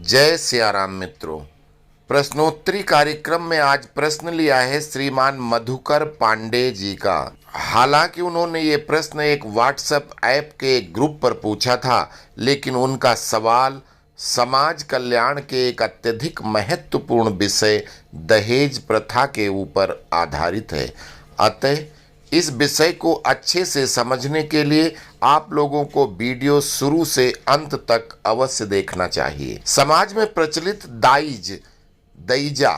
जय सियाराम मित्रों। प्रश्नोत्तरी कार्यक्रम में आज प्रश्न लिया है श्रीमान मधुकर पांडे जी का। हालांकि उन्होंने ये प्रश्न एक व्हाट्सएप ऐप के ग्रुप पर पूछा था, लेकिन उनका सवाल समाज कल्याण के एक अत्यधिक महत्वपूर्ण विषय दहेज प्रथा के ऊपर आधारित है। अतः इस विषय को अच्छे से समझने के लिए आप लोगों को वीडियो शुरू से अंत तक अवश्य देखना चाहिए। समाज में प्रचलित दाइज, दईजा,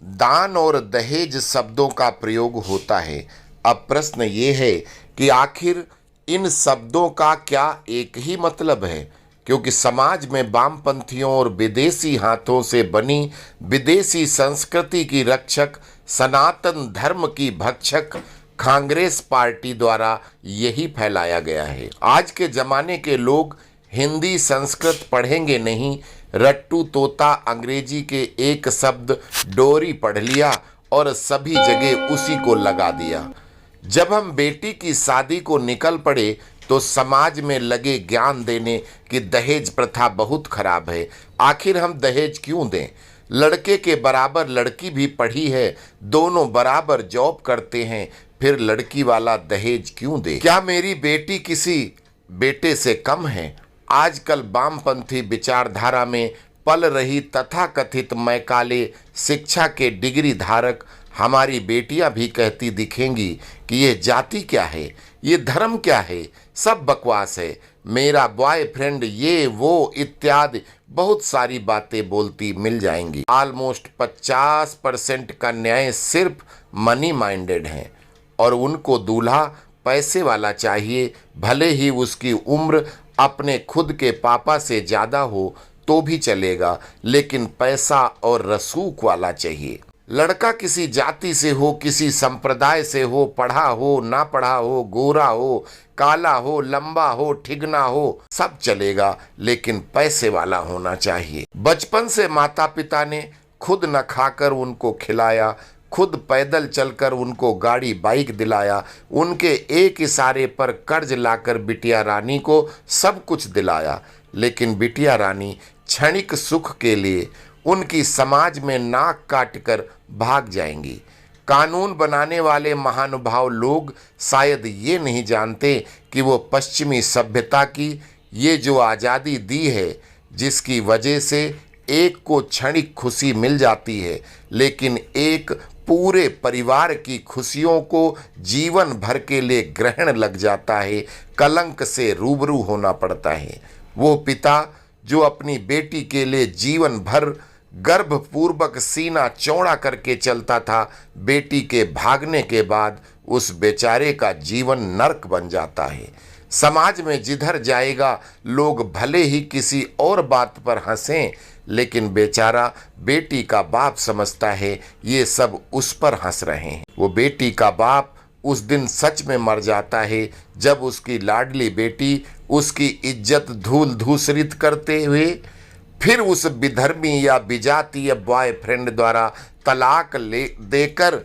दान और दहेज शब्दों का प्रयोग होता है। अब प्रश्न ये है कि आखिर इन शब्दों का क्या एक ही मतलब है? क्योंकि समाज में वामपंथियों और विदेशी हाथों से बनी विदेशी संस्कृति की रक्षक, सनातन धर्म की भक्षक कांग्रेस पार्टी द्वारा यही फैलाया गया है। आज के जमाने के लोग हिंदी संस्कृत पढ़ेंगे नहीं, रट्टू तोता अंग्रेजी के एक शब्द डोरी पढ़ लिया और सभी जगह उसी को लगा दिया। जब हम बेटी की शादी को निकल पड़े तो समाज में लगे ज्ञान देने कि दहेज प्रथा बहुत खराब है। आखिर हम दहेज क्यों दें? लड़के के बराबर लड़की भी पढ़ी है, दोनों बराबर जॉब करते हैं, फिर लड़की वाला दहेज क्यों दे? क्या मेरी बेटी किसी बेटे से कम है? आजकल वामपंथी विचारधारा में पल रही तथाकथित मैकाले शिक्षा के डिग्री धारक हमारी बेटियां भी कहती दिखेंगी कि ये जाति क्या है, ये धर्म क्या है, सब बकवास है, मेरा बॉयफ्रेंड ये वो इत्यादि बहुत सारी बातें बोलती मिल जाएंगी। ऑलमोस्ट 50% का न्याय सिर्फ मनी माइंडेड है और उनको दूल्हा पैसे वाला चाहिए, भले ही उसकी उम्र अपने खुद के पापा से ज़्यादा हो तो भी चलेगा, लेकिन पैसा और रसूख वाला चाहिए। लड़का किसी जाति से हो, किसी संप्रदाय से हो, पढ़ा हो ना पढ़ा हो, गोरा हो, काला हो, लंबा हो, ठिगना हो, सब चलेगा, लेकिन पैसे वाला होना चाहिए। बचपन से माता पिता ने खुद न खाकर उनको खिलाया, खुद पैदल चलकर उनको गाड़ी बाइक दिलाया, उनके एक इशारे पर कर्ज लाकर बिटिया रानी को सब कुछ दिलाया, लेकिन बिटिया रानी क्षणिक सुख के लिए उनकी समाज में नाक काटकर भाग जाएंगी। कानून बनाने वाले महानुभाव लोग शायद ये नहीं जानते कि वो पश्चिमी सभ्यता की ये जो आज़ादी दी है, जिसकी वजह से एक को क्षणिक खुशी मिल जाती है, लेकिन एक पूरे परिवार की खुशियों को जीवन भर के लिए ग्रहण लग जाता है, कलंक से रूबरू होना पड़ता है। वो पिता जो अपनी बेटी के लिए जीवन भर गर्भपूर्वक सीना चौड़ा करके चलता था, बेटी के भागने के बाद उस बेचारे का जीवन नरक बन जाता है। समाज में जिधर जाएगा लोग भले ही किसी और बात पर हंसें, लेकिन बेचारा बेटी का बाप समझता है ये सब उस पर हंस रहे हैं। वो बेटी का बाप उस दिन सच में मर जाता है जब उसकी लाडली बेटी उसकी इज्जत धूल धूसरित करते हुए फिर उस विधर्मी या विजातीय बॉयफ्रेंड द्वारा तलाक देकर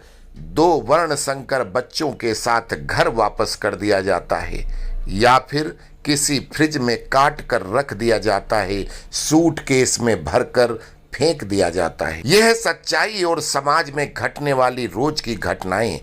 2 वर्ण संकर बच्चों के साथ घर वापस कर दिया जाता है, या फिर किसी फ्रिज में काट कर रख दिया जाता है, सूटकेस में भरकर फेंक दिया जाता है। यह सच्चाई और समाज में घटने वाली रोज की घटनाएं।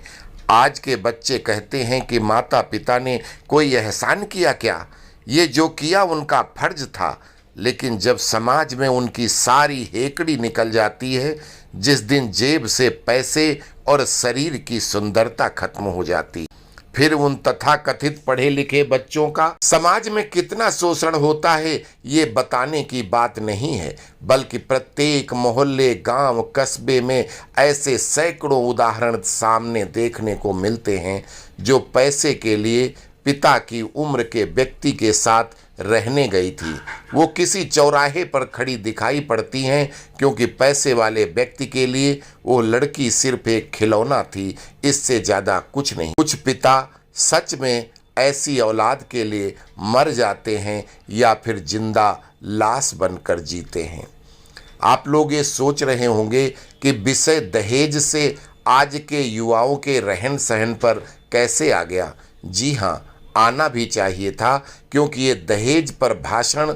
आज के बच्चे कहते हैं कि माता पिता ने कोई एहसान किया क्या? ये जो किया उनका फर्ज था, लेकिन जब समाज में उनकी सारी हेकड़ी निकल जाती है, जिस दिन जेब से पैसे और शरीर की सुंदरता खत्म हो जाती, फिर उन तथाकथित पढ़े लिखे बच्चों का समाज में कितना शोषण होता है ये बताने की बात नहीं है, बल्कि प्रत्येक मोहल्ले, गांव, कस्बे में ऐसे सैकड़ों उदाहरण सामने देखने को मिलते हैं जो पैसे के लिए पिता की उम्र के व्यक्ति के साथ रहने गई थी। वो किसी चौराहे पर खड़ी दिखाई पड़ती हैं क्योंकि पैसे वाले व्यक्ति के लिए वो लड़की सिर्फ एक खिलौना थी, इससे ज़्यादा कुछ नहीं। कुछ पिता सच में ऐसी औलाद के लिए मर जाते हैं या फिर जिंदा लाश बनकर जीते हैं। आप लोग ये सोच रहे होंगे कि विषय दहेज से आज के युवाओं के रहन सहन पर कैसे आ गया। जी हाँ, आना भी चाहिए था, क्योंकि ये दहेज पर भाषण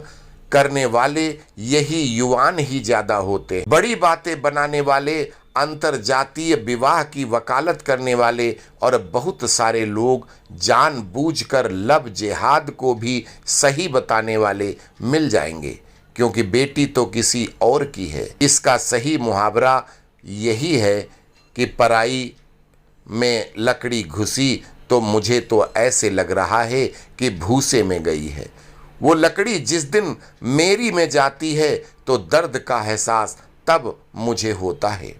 करने वाले यही युवान ही ज्यादा होते हैं। बड़ी बातें बनाने वाले, अंतरजातीय विवाह की वकालत करने वाले और बहुत सारे लोग जानबूझकर लव जिहाद को भी सही बताने वाले मिल जाएंगे, क्योंकि बेटी तो किसी और की है। इसका सही मुहावरा यही है कि पराई में लकड़ी घुसी तो मुझे तो ऐसे लग रहा है कि भूसे में गई है। वो लकड़ी जिस दिन मेरी में जाती है तो दर्द का एहसास तब मुझे होता है।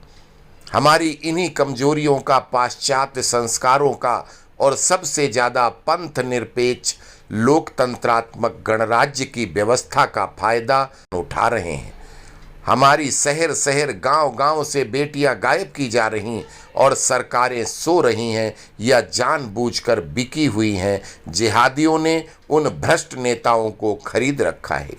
हमारी इन्हीं कमजोरियों का, पाश्चात्य संस्कारों का और सबसे ज़्यादा पंथ निरपेक्ष लोकतंत्रात्मक गणराज्य की व्यवस्था का फायदा उठा रहे हैं। हमारी शहर शहर, गांव गांव से बेटियां गायब की जा रही और सरकारें सो रही हैं या जानबूझकर बिकी हुई हैं। जिहादियों ने उन भ्रष्ट नेताओं को खरीद रखा है।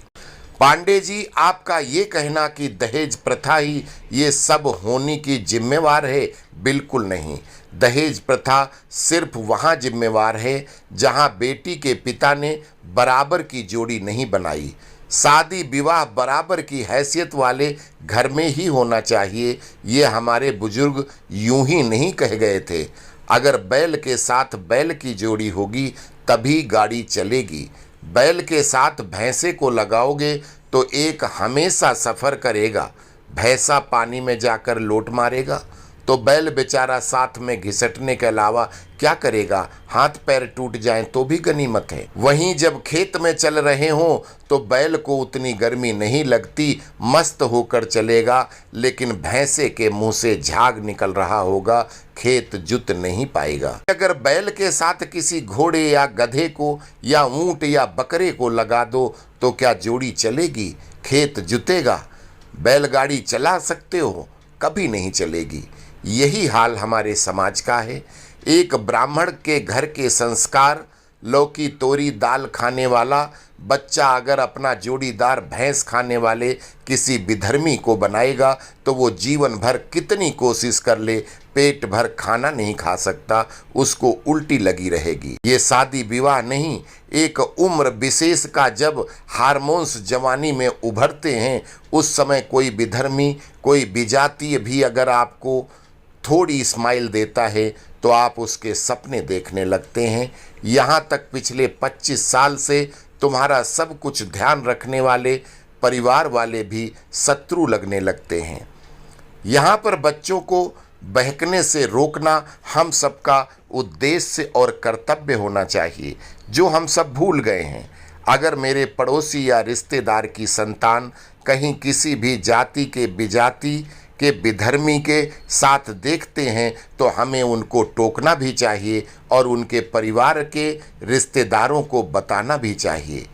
पांडे जी, आपका ये कहना कि दहेज प्रथा ही ये सब होने की जिम्मेवार है, बिल्कुल नहीं। दहेज प्रथा सिर्फ वहाँ जिम्मेवार है जहाँ बेटी के पिता ने बराबर की जोड़ी नहीं बनाई। शादी विवाह बराबर की हैसियत वाले घर में ही होना चाहिए। ये हमारे बुजुर्ग यूं ही नहीं कह गए थे। अगर बैल के साथ बैल की जोड़ी होगी तभी गाड़ी चलेगी। बैल के साथ भैंसे को लगाओगे तो एक हमेशा सफ़र करेगा। भैंसा पानी में जाकर लोट मारेगा तो बैल बेचारा साथ में घिसटने के अलावा क्या करेगा? हाथ पैर टूट जाएं तो भी गनीमत है। वहीं जब खेत में चल रहे हों तो बैल को उतनी गर्मी नहीं लगती, मस्त होकर चलेगा, लेकिन भैंसे के मुंह से झाग निकल रहा होगा, खेत जुत नहीं पाएगा। अगर बैल के साथ किसी घोड़े या गधे को या ऊंट या बकरे को लगा दो तो क्या जोड़ी चलेगी? खेत जुतेगा? बैलगाड़ी चला सकते हो, कभी नहीं चलेगी। यही हाल हमारे समाज का है। एक ब्राह्मण के घर के संस्कार, लौकी तोरी दाल खाने वाला बच्चा अगर अपना जोड़ीदार भैंस खाने वाले किसी विधर्मी को बनाएगा तो वो जीवन भर कितनी कोशिश कर ले, पेट भर खाना नहीं खा सकता, उसको उल्टी लगी रहेगी। ये शादी विवाह नहीं, एक उम्र विशेष का जब हार्मोन्स जवानी में उभरते हैं उस समय कोई विधर्मी, कोई विजातीय भी अगर आपको थोड़ी स्माइल देता है तो आप उसके सपने देखने लगते हैं। यहाँ तक पिछले 25 साल से तुम्हारा सब कुछ ध्यान रखने वाले परिवार वाले भी शत्रु लगने लगते हैं। यहाँ पर बच्चों को बहकने से रोकना हम सबका उद्देश्य और कर्तव्य होना चाहिए, जो हम सब भूल गए हैं। अगर मेरे पड़ोसी या रिश्तेदार की संतान कहीं किसी भी जाति के विजाति के विधर्मी के साथ देखते हैं तो हमें उनको टोकना भी चाहिए और उनके परिवार के रिश्तेदारों को बताना भी चाहिए।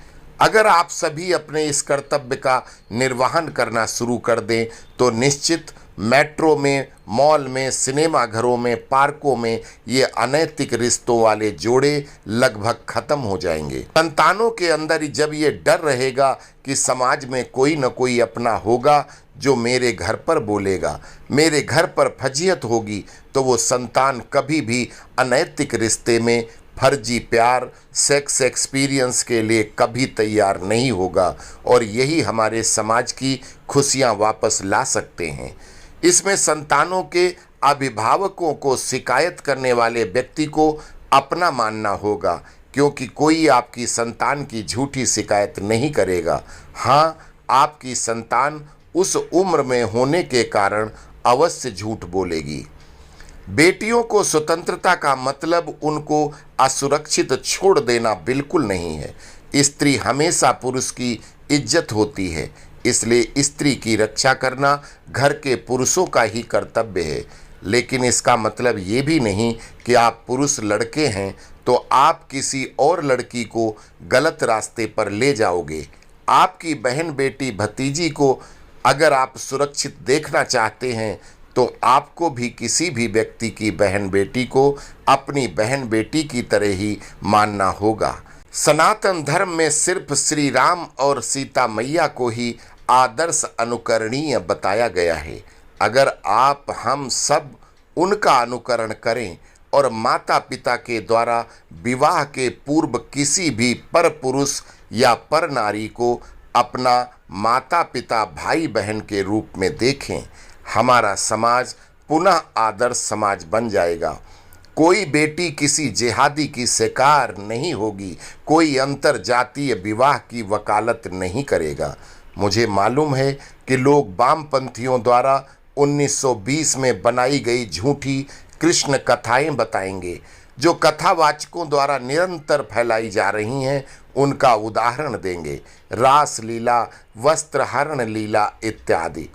अगर आप सभी अपने इस कर्तव्य का निर्वहन करना शुरू कर दें तो निश्चित मेट्रो में, मॉल में, सिनेमा घरों में, पार्कों में ये अनैतिक रिश्तों वाले जोड़े लगभग खत्म हो जाएंगे। संतानों के अंदर जब ये डर रहेगा कि समाज में कोई न कोई अपना होगा जो मेरे घर पर बोलेगा, मेरे घर पर फजीहत होगी, तो वो संतान कभी भी अनैतिक रिश्ते में, फर्जी प्यार, सेक्स एक्सपीरियंस के लिए कभी तैयार नहीं होगा और यही हमारे समाज की खुशियां वापस ला सकते हैं। इसमें संतानों के अभिभावकों को शिकायत करने वाले व्यक्ति को अपना मानना होगा, क्योंकि कोई आपकी संतान की झूठी शिकायत नहीं करेगा। हाँ, आपकी संतान उस उम्र में होने के कारण अवश्य झूठ बोलेगी। बेटियों को स्वतंत्रता का मतलब उनको असुरक्षित छोड़ देना बिल्कुल नहीं है। स्त्री हमेशा पुरुष की इज्जत होती है, इसलिए स्त्री की रक्षा करना घर के पुरुषों का ही कर्तव्य है। लेकिन इसका मतलब ये भी नहीं कि आप पुरुष लड़के हैं तो आप किसी और लड़की को गलत रास्ते पर ले जाओगे। आपकी बहन, बेटी, भतीजी को अगर आप सुरक्षित देखना चाहते हैं तो आपको भी किसी भी व्यक्ति की बहन बेटी को अपनी बहन बेटी की तरह ही मानना होगा। सनातन धर्म में सिर्फ श्री राम और सीता मैया को ही आदर्श अनुकरणीय बताया गया है। अगर आप हम सब उनका अनुकरण करें और माता पिता के द्वारा विवाह के पूर्व किसी भी पर पुरुष या पर नारी को अपना माता पिता भाई बहन के रूप में देखें, हमारा समाज पुनः आदर्श समाज बन जाएगा। कोई बेटी किसी जिहादी की शिकार नहीं होगी, कोई अंतर जातीय विवाह की वकालत नहीं करेगा। मुझे मालूम है कि लोग वामपंथियों द्वारा 1920 में बनाई गई झूठी कृष्ण कथाएं बताएंगे, जो कथावाचकों द्वारा निरंतर फैलाई जा रही हैं। उनका उदाहरण देंगे, रास लीला, वस्त्रहरण लीला इत्यादि।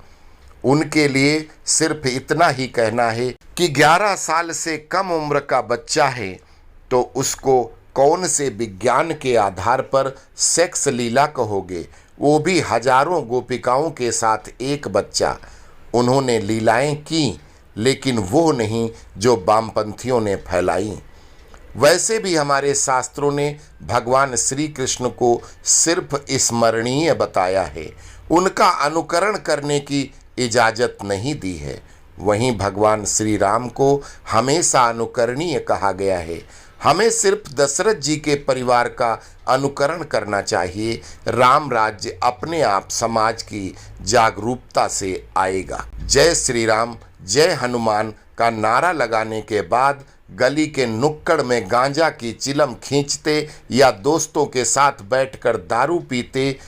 उनके लिए सिर्फ इतना ही कहना है कि 11 साल से कम उम्र का बच्चा है तो उसको कौन से विज्ञान के आधार पर सेक्स लीला कहोगे, वो भी हजारों गोपिकाओं के साथ एक बच्चा। उन्होंने लीलाएं की, लेकिन वो नहीं जो वामपंथियों ने फैलाई। वैसे भी हमारे शास्त्रों ने भगवान श्री कृष्ण को सिर्फ स्मरणीय बताया है, उनका अनुकरण करने की इजाजत नहीं दी है। वहीं भगवान श्री राम को हमेशा अनुकरणीय कहा गया है। हमें सिर्फ दशरथ जी के परिवार का अनुकरण करना चाहिए। राम राज्य अपने आप समाज की जागरूकता से आएगा। जय श्री राम, जय हनुमान का नारा लगाने के बाद गली के नुक्कड़ में गांजा की चिलम खींचते या दोस्तों के साथ बैठकर दारू पीते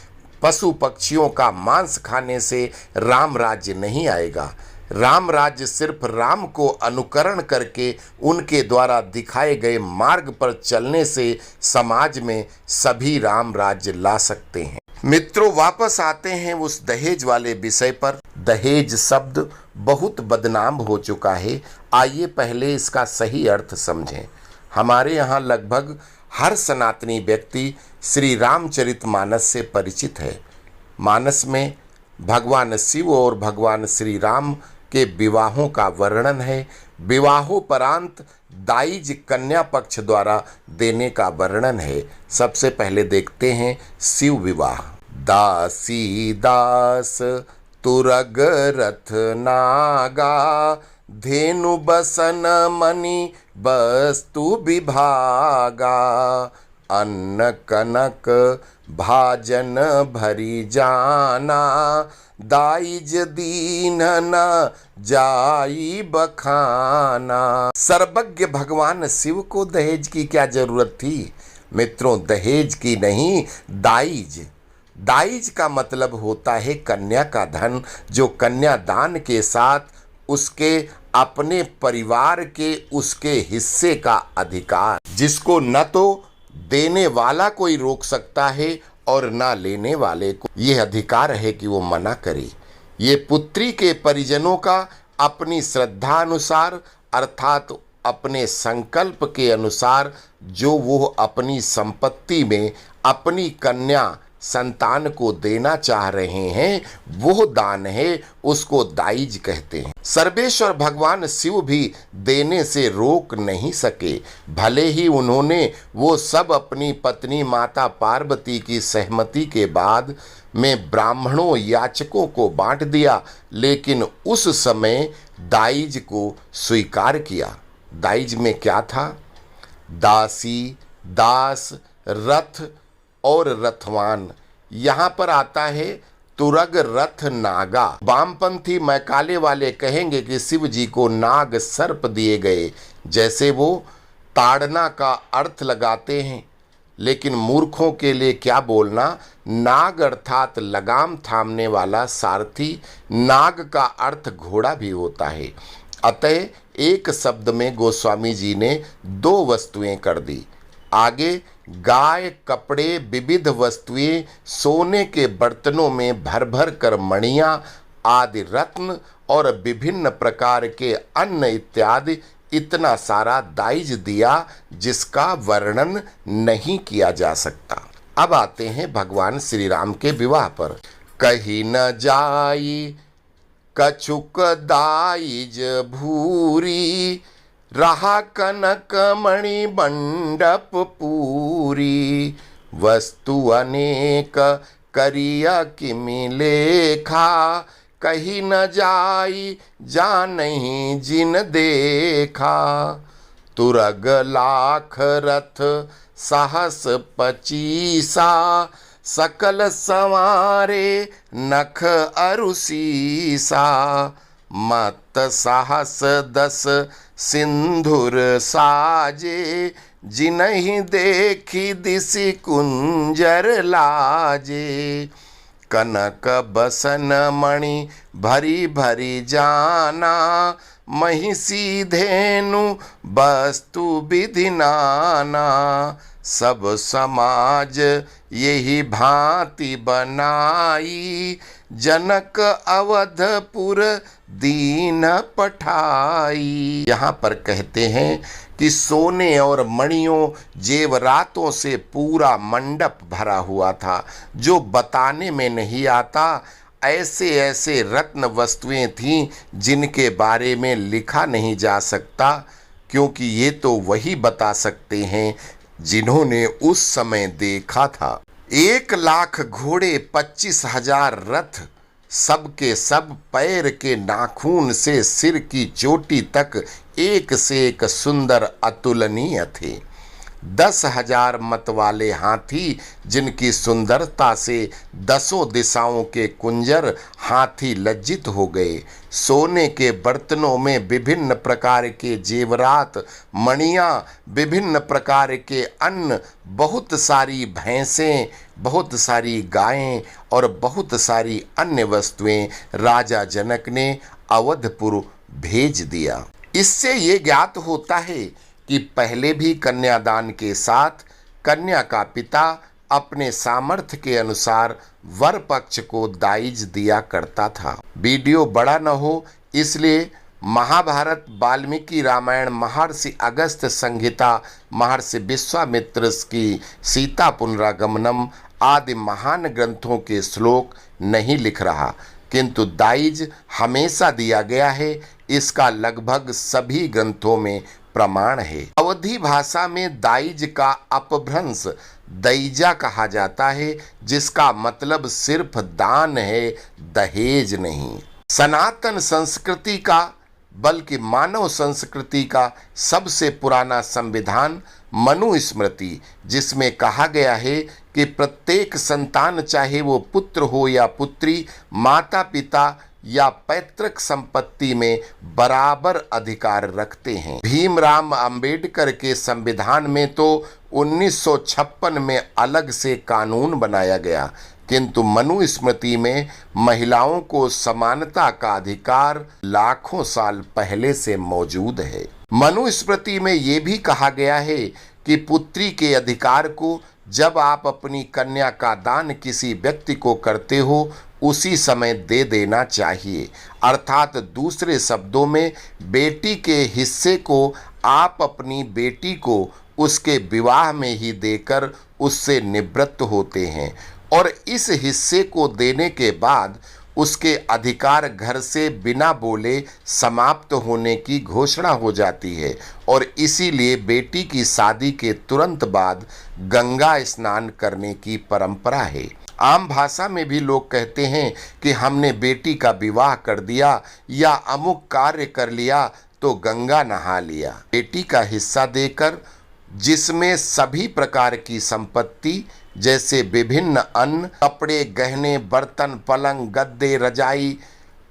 पशु पक्षियों का मांस खाने से राम राज्य नहीं आएगा। राम राज्य सिर्फ राम को अनुकरण करके उनके द्वारा दिखाए गए मार्ग पर चलने से समाज में सभी राम राज्य ला सकते हैं। मित्रों, वापस आते हैं उस दहेज वाले विषय पर। दहेज शब्द बहुत बदनाम हो चुका है। आइए पहले इसका सही अर्थ समझें। हमारे यहाँ लगभग हर सनातनी व्यक्ति श्री रामचरितमानस से परिचित है। मानस में भगवान शिव और भगवान श्री राम के विवाहों का वर्णन है। विवाहोपरांत दाइज कन्या पक्ष द्वारा देने का वर्णन है। सबसे पहले देखते हैं शिव विवाह। दासी दास तुरग रथ नागा, धेनु बसन मणि वस्तु विभागा, अन्न कनक भाजन भरी जाना, दाइज दीन न जाई बखाना। सर्वज्ञ भगवान शिव को दहेज की क्या जरूरत थी? मित्रों, दहेज की नहीं, दाइज। दाइज का मतलब होता है कन्या का धन, जो कन्यादान के साथ उसके अपने परिवार के उसके हिस्से का अधिकार, जिसको न तो देने वाला कोई रोक सकता है और ना लेने वाले को यह अधिकार है कि वो मना करे। ये पुत्री के परिजनों का अपनी श्रद्धा अनुसार अर्थात अपने संकल्प के अनुसार जो वो अपनी संपत्ति में अपनी कन्या संतान को देना चाह रहे हैं, वो दान है, उसको दाइज कहते हैं। सर्वेश्वर भगवान शिव भी देने से रोक नहीं सके। भले ही उन्होंने वो सब अपनी पत्नी माता पार्वती की सहमति के बाद में ब्राह्मणों याचकों को बांट दिया, लेकिन उस समय दाइज को स्वीकार किया। दाइज में क्या था? दासी, दास, रथ और रथवान। यहाँ पर आता है तुरग रथ नागा। वामपंथी मैकाले वाले कहेंगे कि शिव जी को नाग सर्प दिए गए, जैसे वो ताड़ना का अर्थ लगाते हैं। लेकिन मूर्खों के लिए क्या बोलना, नाग अर्थात लगाम थामने वाला सारथी। नाग का अर्थ घोड़ा भी होता है। अतः एक शब्द में गोस्वामी जी ने दो वस्तुएं कर दी। आगे गाय, कपड़े, विविध वस्तुएं, सोने के बर्तनों में भर भर कर मणियां आदि रत्न और विभिन्न प्रकार के अन्न इत्यादि, इतना सारा दाइज दिया जिसका वर्णन नहीं किया जा सकता। अब आते हैं भगवान श्री राम के विवाह पर। कहीं न जाई कछुक दाइज भूरी, रहा कनक मणि मंडप पूरी, वस्तु अनेक करिया किमि लेखा, कहीं न जाई जानहि जिन देखा, तुरग लाख रथ सहस 25, सकल संवारे नख अरु सीसा। मत साहस दस सिंधुर साजे, जिनहि देखी दिसि कुंजर लाजे। कनक बसन मणि भरी भरी जाना, महिषी धेनु वस्तु विधि नाना। सब समाज यही भांति बनाई, जनक अवधपुर दीन पठाई। यहाँ पर कहते हैं कि सोने और मणियों जेवरातों से पूरा मंडप भरा हुआ था, जो बताने में नहीं आता। ऐसे ऐसे रत्न वस्तुएं थीं जिनके बारे में लिखा नहीं जा सकता, क्योंकि ये तो वही बता सकते हैं जिन्होंने उस समय देखा था। 1,00,000 घोड़े, 25,000 रथ, सबके सब पैर के नाखून से सिर की चोटी तक एक से एक सुंदर अतुलनीय थे। 10,000 मत वाले हाथी, जिनकी सुंदरता से 10 दिशाओं के कुंजर हाथी लज्जित हो गए। सोने के बर्तनों में विभिन्न प्रकार के जेवरात, मणियां, विभिन्न प्रकार के अन्न, बहुत सारी भैंसें, बहुत सारी गायें और बहुत सारी अन्य वस्तुएं राजा जनक ने अवधपुर भेज दिया। इससे ये ज्ञात होता है कि पहले भी कन्यादान के साथ कन्या का पिता अपने सामर्थ्य के अनुसार वर पक्ष को दाइज दिया करता था। वीडियो बड़ा न हो, इसलिए महाभारत, वाल्मीकि रामायण, महर्षि अगस्त्य संहिता, महर्षि विश्वामित्र की सीता पुनरागमनम आदि महान ग्रंथों के श्लोक नहीं लिख रहा, किंतु दाइज हमेशा दिया गया है। इसका लगभग सभी ग्रंथों में प्रमाण है। अवधी भाषा में दाइज का अपभ्रंश दैजा कहा जाता है, जिसका मतलब सिर्फ दान है, दहेज नहीं। सनातन संस्कृति का, बल्कि मानव संस्कृति का सबसे पुराना संविधान मनुस्मृति, जिसमें कहा गया है कि प्रत्येक संतान, चाहे वो पुत्र हो या पुत्री, माता पिता या पैतृक संपत्ति में बराबर अधिकार रखते हैं। भीमराव अंबेडकर के संविधान में तो 1956 में अलग से कानून बनाया गया, किंतु मनुस्मृति में महिलाओं को समानता का अधिकार लाखों साल पहले से मौजूद है। मनुस्मृति में ये भी कहा गया है कि पुत्री के अधिकार को जब आप अपनी कन्या का दान किसी व्यक्ति को करते हो, उसी समय दे देना चाहिए। अर्थात दूसरे शब्दों में, बेटी के हिस्से को आप अपनी बेटी को उसके विवाह में ही देकर उससे निवृत्त होते हैं, और इस हिस्से को देने के बाद उसके अधिकार घर से बिना बोले समाप्त होने की घोषणा हो जाती है। और इसीलिए बेटी की शादी के तुरंत बाद गंगा स्नान करने की परंपरा है। आम भाषा में भी लोग कहते हैं कि हमने बेटी का विवाह कर दिया या अमुक कार्य कर लिया तो गंगा नहा लिया। बेटी का हिस्सा देकर, जिसमें सभी प्रकार की संपत्ति जैसे विभिन्न अन्न, कपड़े, गहने, बर्तन, पलंग, गद्दे, रजाई,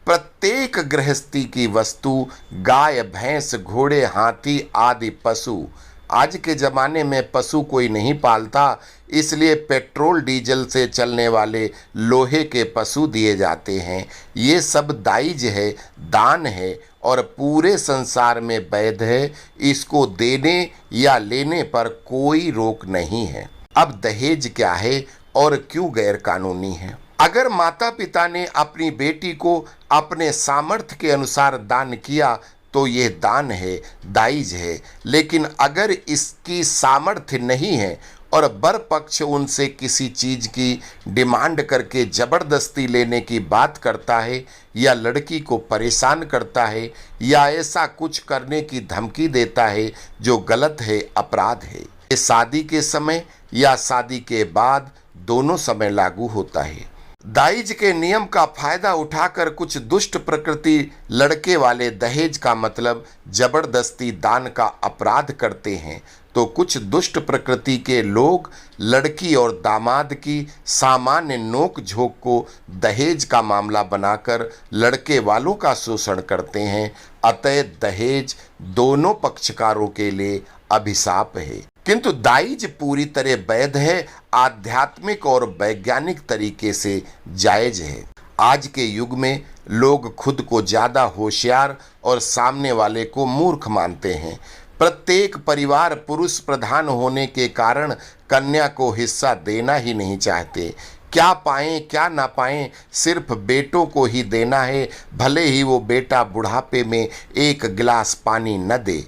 प्रत्येक गृहस्थी की वस्तु, गाय, भैंस, घोड़े, हाथी आदि पशु। आज के ज़माने में पशु कोई नहीं पालता, इसलिए पेट्रोल डीजल से चलने वाले लोहे के पशु दिए जाते हैं। ये सब दाइज है, दान है और पूरे संसार में वैध है। इसको देने या लेने पर कोई रोक नहीं है। अब दहेज क्या है और क्यों गैर कानूनी है? अगर माता पिता ने अपनी बेटी को अपने सामर्थ्य के अनुसार दान किया तो यह दान है, दाइज है। लेकिन अगर इसकी सामर्थ्य नहीं है और वर पक्ष उनसे किसी चीज की डिमांड करके जबरदस्ती लेने की बात करता है या लड़की को परेशान करता है या ऐसा कुछ करने की धमकी देता है जो गलत है, अपराध है। ये शादी के समय या शादी के बाद दोनों समय लागू होता है। दाइज के नियम का फायदा उठाकर कुछ दुष्ट प्रकृति लड़के वाले दहेज का मतलब जबरदस्ती दान का अपराध करते हैं, तो कुछ दुष्ट प्रकृति के लोग लड़की और दामाद की सामान्य नोक झोंक को दहेज का मामला बनाकर लड़के वालों का शोषण करते हैं। अतः दहेज दोनों पक्षकारों के लिए अभिशाप है। किंतु दाइज पूरी तरह वैध है, आध्यात्मिक और वैज्ञानिक तरीके से जायज है। आज के युग में लोग खुद को ज्यादा होशियार और सामने वाले को मूर्ख मानते हैं। प्रत्येक परिवार पुरुष प्रधान होने के कारण कन्या को हिस्सा देना ही नहीं चाहते। क्या पाएं क्या ना पाएं, सिर्फ बेटों को ही देना है, भले ही वो बेटा बुढ़ापे में एक गिलास पानी न दे।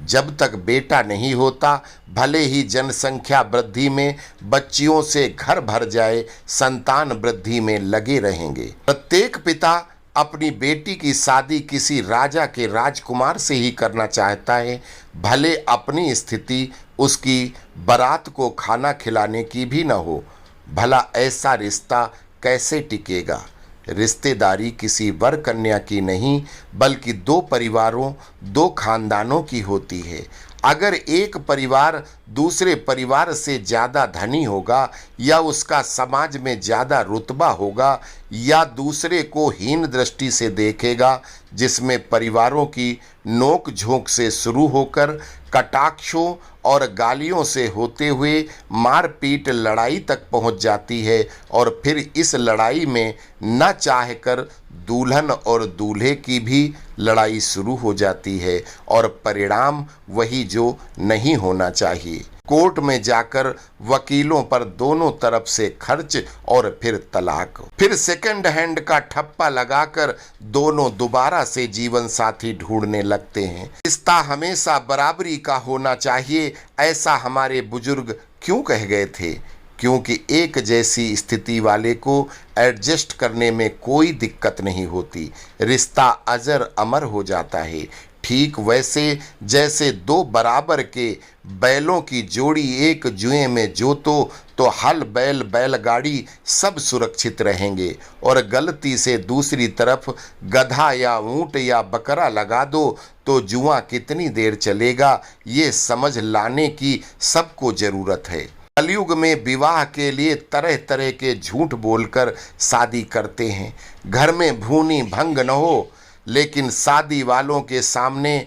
जब तक बेटा नहीं होता, भले ही जनसंख्या वृद्धि में बच्चियों से घर भर जाए, संतान वृद्धि में लगे रहेंगे। प्रत्येक पिता अपनी बेटी की शादी किसी राजा के राजकुमार से ही करना चाहता है, भले अपनी स्थिति उसकी बारात को खाना खिलाने की भी न हो। भला ऐसा रिश्ता कैसे टिकेगा? रिश्तेदारी किसी वर कन्या की नहीं, बल्कि दो परिवारों, दो खानदानों की होती है। अगर एक परिवार दूसरे परिवार से ज़्यादा धनी होगा, या उसका समाज में ज़्यादा रुतबा होगा, या दूसरे को हीन दृष्टि से देखेगा, जिसमें परिवारों की नोक झोंक से शुरू होकर कटाक्षों और गालियों से होते हुए मारपीट लड़ाई तक पहुंच जाती है, और फिर इस लड़ाई में न चाहकर दुल्हन और दूल्हे की भी लड़ाई शुरू हो जाती है, और परिणाम वही जो नहीं होना चाहिए। कोर्ट में जाकर वकीलों पर दोनों तरफ से खर्च और फिर तलाक, फिर सेकंड हैंड का ठप्पा लगाकर दोनों दोबारा से जीवन साथी ढूंढने लगते हैं। रिश्ता हमेशा बराबरी का होना चाहिए, ऐसा हमारे बुजुर्ग क्यों कह गए थे? क्योंकि एक जैसी स्थिति वाले को एडजस्ट करने में कोई दिक्कत नहीं होती, रिश्ता अजर अमर हो जाता है। ठीक वैसे जैसे दो बराबर के बैलों की जोड़ी एक जुए में जोतो तो हल बैल बैलगाड़ी सब सुरक्षित रहेंगे, और गलती से दूसरी तरफ गधा या ऊंट या बकरा लगा दो तो जुआ कितनी देर चलेगा, ये समझ लाने की सबको जरूरत है। कलयुग में विवाह के लिए तरह तरह के झूठ बोलकर शादी करते हैं। घर में भूनी भंग न हो, लेकिन शादी वालों के सामने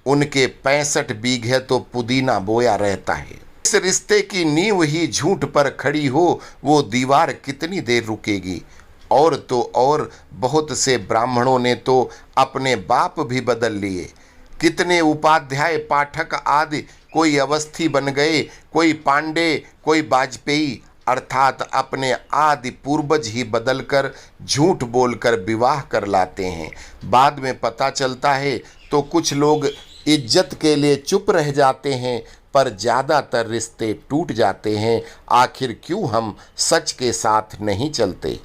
उनके 65 बीघे तो पुदीना बोया रहता है। इस रिश्ते की नींव ही झूठ पर खड़ी हो, वो दीवार कितनी देर रुकेगी? और तो और बहुत से ब्राह्मणों ने तो अपने बाप भी बदल लिए। कितने उपाध्याय, पाठक आदि कोई अवस्थी बन गए, कोई पांडे, कोई वाजपेयी, अर्थात अपने आदि पूर्वज ही बदलकर झूठ बोलकर विवाह कर लाते हैं। बाद में पता चलता है तो कुछ लोग इज्जत के लिए चुप रह जाते हैं, पर ज़्यादातर रिश्ते टूट जाते हैं। आखिर क्यों हम सच के साथ नहीं चलते?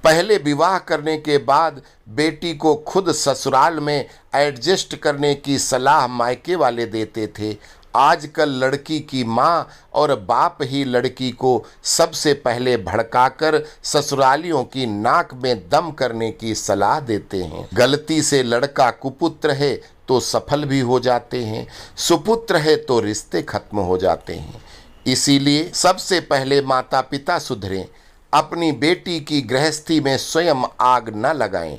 पहले विवाह करने के बाद बेटी को खुद ससुराल में एडजस्ट करने की सलाह मायके वाले देते थे। आजकल लड़की की माँ और बाप ही लड़की को सबसे पहले भड़काकर ससुरालियों की नाक में दम करने की सलाह देते हैं। गलती से लड़का कुपुत्र है तो सफल भी हो जाते हैं, सुपुत्र है तो रिश्ते खत्म हो जाते हैं। इसीलिए सबसे पहले माता पिता सुधरें, अपनी बेटी की गृहस्थी में स्वयं आग न लगाएं।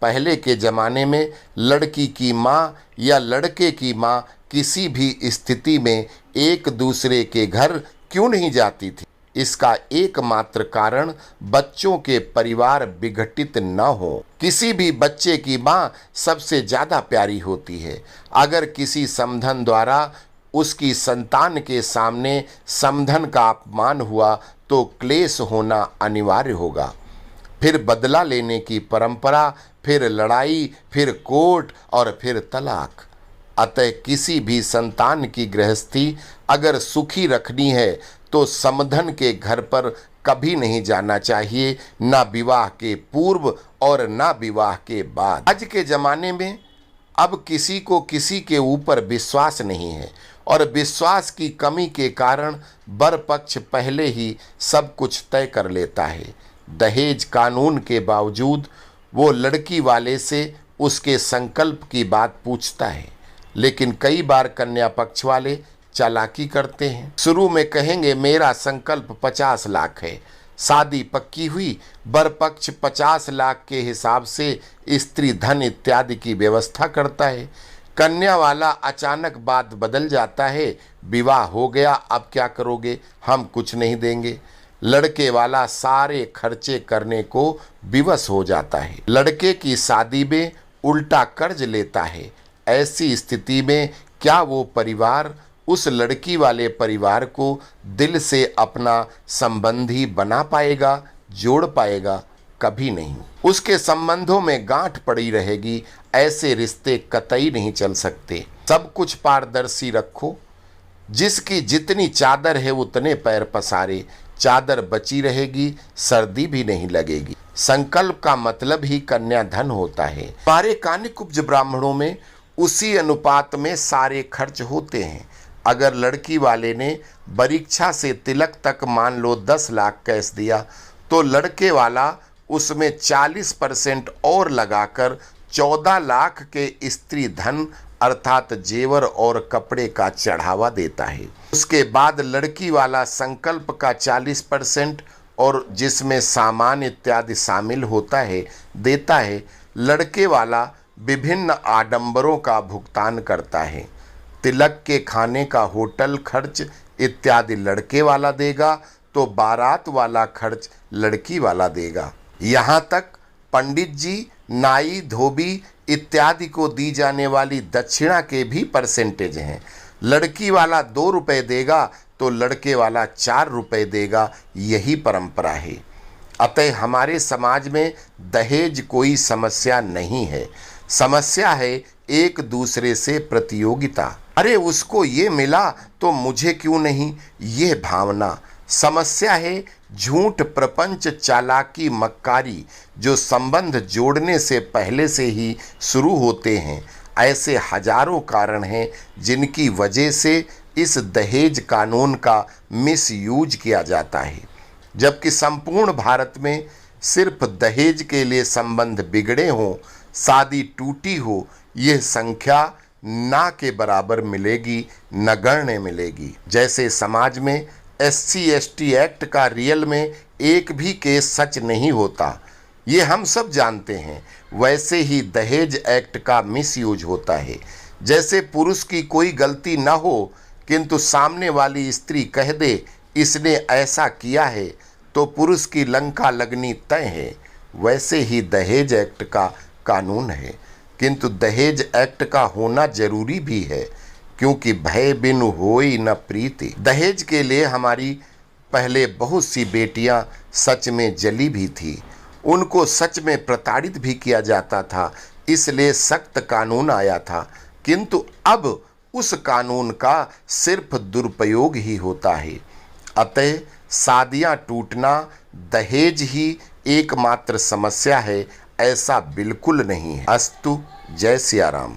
पहले के ज़माने में लड़की की माँ या लड़के की माँ किसी भी स्थिति में एक दूसरे के घर क्यों नहीं जाती थी? इसका एकमात्र कारण बच्चों के परिवार विघटित न हो। किसी भी बच्चे की माँ सबसे ज़्यादा प्यारी होती है। अगर किसी समधन द्वारा उसकी संतान के सामने समधन का अपमान हुआ तो क्लेश होना अनिवार्य होगा। फिर बदला लेने की परंपरा, फिर लड़ाई, फिर कोर्ट और फिर तलाक। अतः किसी भी संतान की गृहस्थी अगर सुखी रखनी है तो समधन के घर पर कभी नहीं जाना चाहिए, ना विवाह के पूर्व और ना विवाह के बाद। आज के ज़माने में अब किसी को किसी के ऊपर विश्वास नहीं है, और विश्वास की कमी के कारण वर पक्ष पहले ही सब कुछ तय कर लेता है। दहेज कानून के बावजूद वो लड़की वाले से उसके संकल्प की बात पूछता है, लेकिन कई बार कन्या पक्ष वाले चालाकी करते हैं। शुरू में कहेंगे मेरा संकल्प 50 लाख है, शादी पक्की हुई, वर पक्ष 50 लाख के हिसाब से स्त्री धन इत्यादि की व्यवस्था करता है। कन्या वाला अचानक बात बदल जाता है, विवाह हो गया, अब क्या करोगे, हम कुछ नहीं देंगे। लड़के वाला सारे खर्चे करने को विवश हो जाता है। लड़के की शादी में उल्टा कर्ज लेता है। ऐसी स्थिति में क्या वो परिवार उस लड़की वाले परिवार को दिल से अपना संबंधी बना पाएगा, जोड़ पाएगा? कभी नहीं। उसके संबंधों में गांठ पड़ी रहेगी। ऐसे रिश्ते कतई नहीं चल सकते। सब कुछ पारदर्शी रखो। जिसकी जितनी चादर है उतने पैर पसारे। चादर बची रहेगी, सर्दी भी नहीं लगेगी। संकल्प का मतलब ही कन्या धन होता है। हमारे कानिकुब्ज ब्राह्मणों में उसी अनुपात में सारे खर्च होते हैं। अगर लड़की वाले ने परीक्षा से तिलक तक मान लो 10 लाख कैश दिया, तो लड़के वाला उसमें 40% और लगाकर 14 लाख के स्त्री धन अर्थात जेवर और कपड़े का चढ़ावा देता है। उसके बाद लड़की वाला संकल्प का 40% और जिसमें सामान इत्यादि शामिल होता है देता है। लड़के वाला विभिन्न आडंबरों का भुगतान करता है। तिलक के खाने का होटल खर्च इत्यादि लड़के वाला देगा, तो बारात वाला खर्च लड़की वाला देगा। यहाँ तक पंडित जी, नाई, धोबी इत्यादि को दी जाने वाली दक्षिणा के भी परसेंटेज हैं। लड़की वाला 2 रुपये देगा तो लड़के वाला 4 रुपये देगा। यही परंपरा है। अतः हमारे समाज में दहेज कोई समस्या नहीं है। समस्या है एक दूसरे से प्रतियोगिता। अरे उसको ये मिला तो मुझे क्यों नहीं, ये भावना। समस्या है झूठ, प्रपंच, चालाकी, मक्कारी, जो संबंध जोड़ने से पहले से ही शुरू होते हैं। ऐसे हजारों कारण हैं जिनकी वजह से इस दहेज कानून का मिसयूज किया जाता है। जबकि संपूर्ण भारत में सिर्फ दहेज के लिए संबंध बिगड़े हों, शादी टूटी हो, यह संख्या ना के बराबर मिलेगी, नगण्य मिलेगी। जैसे समाज में SC/ST एक्ट का रियल में एक भी केस सच नहीं होता, ये हम सब जानते हैं, वैसे ही दहेज एक्ट का मिसयूज होता है। जैसे पुरुष की कोई गलती ना हो किंतु सामने वाली स्त्री कह दे इसने ऐसा किया है तो पुरुष की लंका लगनी तय है, वैसे ही दहेज एक्ट का कानून है। किंतु दहेज एक्ट का होना जरूरी भी है, क्योंकि भय बिनु होई न प्रीति। दहेज के लिए हमारी पहले बहुत सी बेटियां सच में जली भी थी। उनको सच में प्रताड़ित भी किया जाता था, इसलिए सख्त कानून आया था। किंतु अब उस कानून का सिर्फ दुरुपयोग ही होता है। अतः शादियां टूटना दहेज ही एकमात्र समस्या है, ऐसा बिल्कुल नहीं है। अस्तु। जय सिया राम।